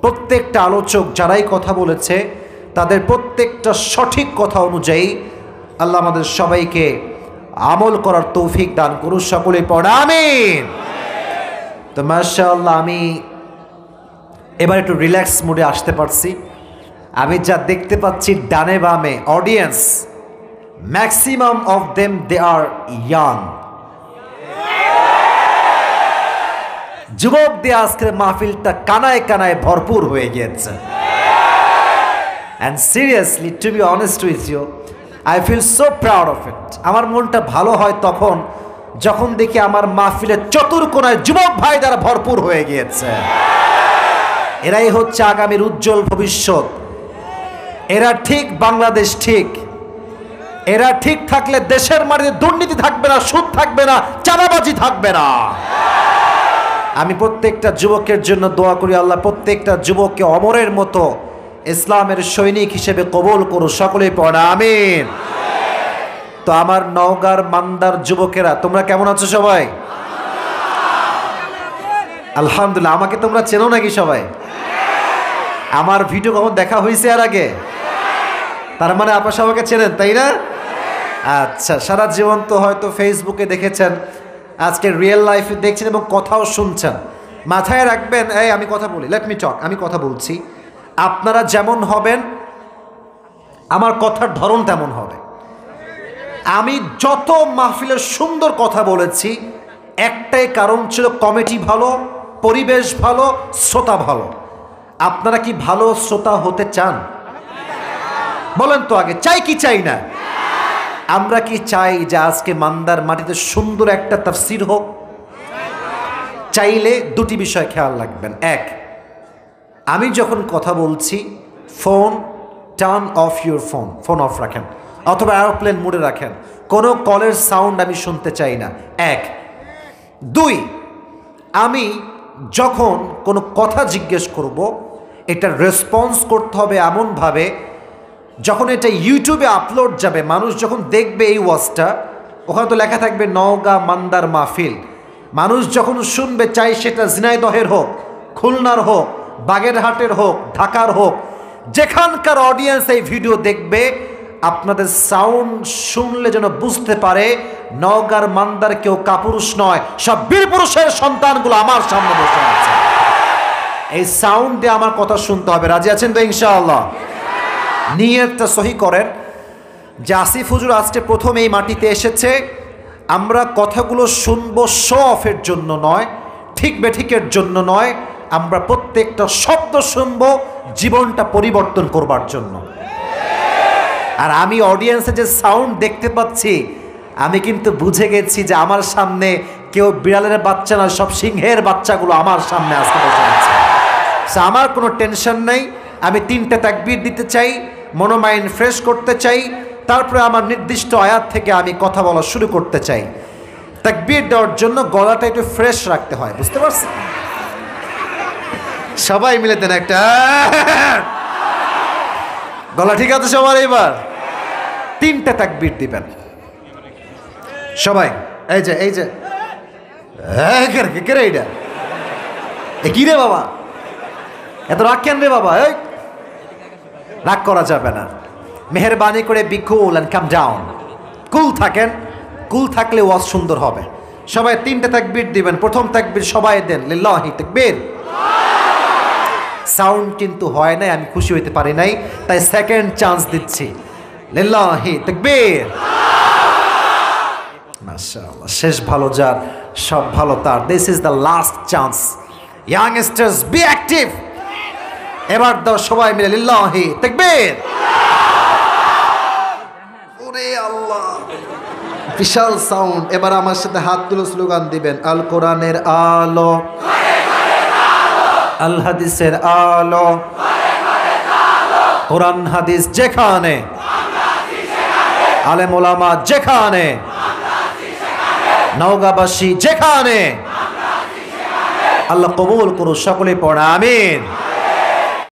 প্রত্যেকটা আলোচক যারাই কথা বলেছে তাদের প্রত্যেকটা সঠিক কথা অনুযায়ী আল্লাহ আমাদের সবাইকে আমল করার তৌফিক দান করুন। সকলে পড়ে আমিন। তো মাশাআল্লাহ, আমি এবার একটু রিল্যাক্স মুডে আসতে পারছি। আমি যা দেখতে পাচ্ছি ডানে বামে audience, maximum of them they are young. যুবক দিয়ে আজকের মাহফিলটা কানায় কানায় ভরপুর হয়ে গিয়েছে। And seriously, to be honest with you, I feel so proud of it. আমার মনটা ভালো হয় তখন যখন দেখি আমার মাহফিলের চতুর্কোণায় যুবক ভাই দ্বারা ভরপুর হয়ে গিয়েছে। এরাই হচ্ছে আগামীর উজ্জ্বল ভবিষ্যৎ। এরা ঠিক, বাংলাদেশ ঠিক। এরা ঠিক থাকলে দেশের মাটিতে দুর্নীতি থাকবে না, সুদ থাকবে না, চাঁদাবাজি থাকবে না। আমি প্রত্যেকটা যুবকের জন্য দোয়া করি, আল্লাহ প্রত্যেকটা যুবককে অমরের মতো ইসলামের সৈনিক হিসেবে কবুল করুন। সকলেই পড়া আমিন। তো আমার নওগাঁর মান্দার যুবকেরা, তোমরা কেমন আছো সবাই? আলহামদুলিল্লাহ। আমাকে তোমরা চেনো নাকি সবাই? আমার ভিডিও কখন দেখা হয়েছে এর আগে? তার মানে আপনার সবাইকে চেনেন, তাই না? আচ্ছা, সারা জীবন তো হয়তো ফেসবুকে দেখেছেন, আজকে রিয়েল লাইফে দেখছেন এবং কথাও শুনছেন। মাথায় রাখবেন, এই আমি কথা বলি, লেট মি টক, আমি কথা বলছি। আপনারা যেমন হবেন আমার কথার ধরন তেমন হবে। আমি যত মাহফিলের সুন্দর কথা বলেছি, একটাই কারণ ছিল কমিটি ভালো, পরিবেশ ভালো, শ্রোতা ভালো। আপনারা কি ভালো শ্রোতা হতে চান? বলেন তো আগে, চাই কি চাই না? আমরা কি চাই যে আজকে মান্দার মাটিতে সুন্দর একটা তাফসীর হোক? চাইলে দুটি বিষয় খেয়াল রাখবেন। এক, আমি যখন কথা বলছি phone turn off your phone, phone off রাখেন অথবা এরোপ্লেন মোডে রাখেন। কোনো কলের সাউন্ড আমি শুনতে চাই না। এক। দুই, আমি যখন কোনো কথা জিজ্ঞেস করব, এটা রেসপন্স করতে হবে এমনভাবে যখন এটা ইউটিউবে আপলোড যাবে, মানুষ যখন দেখবে এই ওয়াজটা, ওখানে তো লেখা থাকবে নওগাঁ মান্দার মাহফিল। মানুষ যখন শুনবে, চাই সেটা ঝিনাইদহের হোক, খুলনার হোক, বাগেরহাটের হোক, ঢাকার হোক, যেখানকার অডিয়েন্স এই ভিডিও দেখবে, আপনাদের সাউন্ড শুনলে যেন বুঝতে পারে নওগাঁর মান্দার কেউ কাপুরুষ নয়, সব বীর পুরুষের সন্তানগুলো আমার সামনে বসে আছে। এই সাউন্ড দিয়ে আমার কথা শুনতে হবে। রাজি আছেন তো ইনশাআল্লাহ? নিয়তটা সহি করেন যে আসিফ হুজুর আজকে প্রথম এই মাটিতে এসেছে, আমরা কথাগুলো শুনবো শো অফের জন্য নয়, ঠিক বেঠিকের জন্য নয়, আমরা প্রত্যেকটা শব্দ শুনবো জীবনটা পরিবর্তন করবার জন্য। আর আমি অডিয়েন্সে যে সাউন্ড দেখতে পাচ্ছি, আমি কিন্তু বুঝে গেছি যে আমার সামনে কেউ বিড়ালের বাচ্চা না, সব সিংহের বাচ্চাগুলো আমার সামনে আসতে বসে আছে। আমার কোনো টেনশন নেই। আমি 3টে তাকবীর দিতে চাই, মনোমাইন্ড ফ্রেশ করতে চাই, তারপরে আমার নির্দিষ্ট আয়াত থেকে আমি কথা বলা শুরু করতে চাই। তাকবীর দেওয়ার জন্য গলাটা একটু ফ্রেশ রাখতে হয়, বুঝতে পারছেন? সবাই মিলে দেন একটা গলা, ঠিক আছে সবার? এবার 3টে তাকবীর দিবেন সবাই। এই যে এইটা কি রে বাবা, এত রাগ কেন রে বাবা? এই রাগ করা যাবে না। মেহেরবানি করে be cool and calm down. Cool থাকেন, কুল থাকলে ওয়াজ সুন্দর হবে। সবাই 3টে তাকবীর দিবেন। প্রথম তাকবীর সবাই দেন, লিল্লাহি তাকবীর। সাউন্ড কিন্তু হয় নাই, আমি খুশি হইতে পারি নাই, তাই সেকেন্ড চান্স দিচ্ছি। লিল্লাহি তাকবীর। মাশাআল্লাহ, শেষ ভালো যার সব ভালো তার। This is the last chance. Youngsters, be active. এবার দাও সবাই মিলে লিল্লাহি তাকবীর। ওরে আল্লাহ, বিশাল সাউন্ড। এবার আমার সাথে হাত তুলে স্লোগান দিবেন, আল কোরআনের আলো, আল হাদিসের আলো, কোরআন হাদিস যেখানে, আলেম ওলামা যেখানে, নওগাঁবাসী যেখানে, আল্লাহ কবুল করুন। সকলে পড়া আমিন।